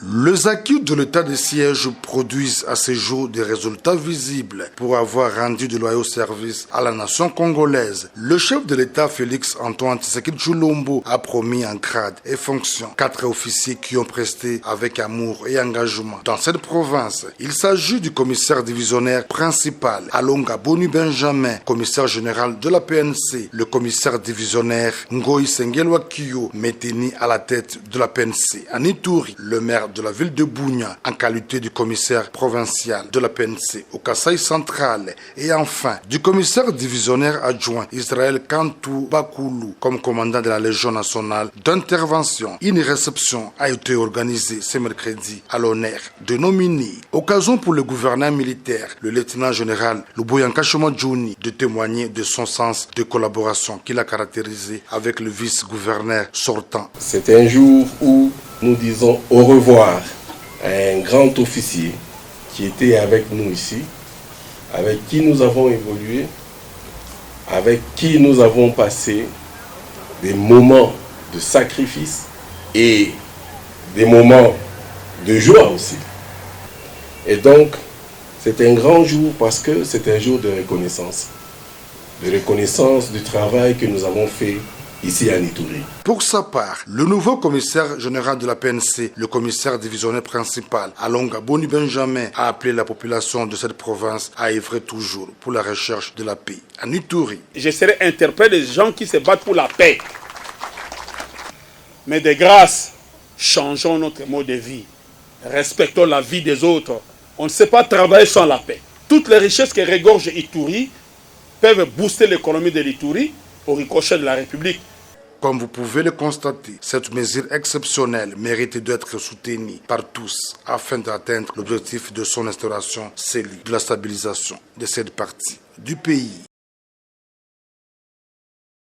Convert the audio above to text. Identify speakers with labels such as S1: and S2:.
S1: Les acquis de l'état de siège produisent à ce jour des résultats visibles pour avoir rendu de loyaux services à la nation congolaise. Le chef de l'État, Félix Antoine Tshisekedi Tshilombo, a promis en grade et fonction 4 officiers qui ont presté avec amour et engagement dans cette province. Il s'agit du commissaire divisionnaire principal Alonga Boni Benjamin, commissaire général de la PNC, le commissaire divisionnaire Ngoï Sengelwa Kiyo, maintenu à la tête de la PNC, en Ituri, le maire de la ville de Bunia en qualité du commissaire provincial de la PNC au Kasaï central et enfin du commissaire divisionnaire adjoint Israël Kantou Bakoulou comme commandant de la Légion nationale d'intervention. Une réception a été organisée ce mercredi à l'honneur de nominés. Occasion pour le gouverneur militaire, le lieutenant général Luboyanka Shomodjouni, de témoigner de son sens de collaboration qu'il a caractérisé avec le vice-gouverneur sortant.
S2: C'est un jour où nous disons au revoir à un grand officier qui était avec nous ici, avec qui nous avons évolué, avec qui nous avons passé des moments de sacrifice et des moments de joie aussi. Et donc, c'est un grand jour parce que c'est un jour de reconnaissance du travail que nous avons fait ici à Ituri.
S1: Pour sa part, le nouveau commissaire général de la PNC, le commissaire divisionnaire principal, Alonga Boni Benjamin, a appelé la population de cette province à œuvrer toujours pour la recherche de la paix en Ituri.
S3: Je serai interprète des gens qui se battent pour la paix. Mais de grâce, changeons notre mode de vie. Respectons la vie des autres. On ne sait pas travailler sans la paix. Toutes les richesses que regorge Ituri peuvent booster l'économie de l'Ituri au ricochet de la République.
S1: Comme vous pouvez le constater, cette mesure exceptionnelle mérite d'être soutenue par tous afin d'atteindre l'objectif de son instauration, celui de la stabilisation de cette partie du pays.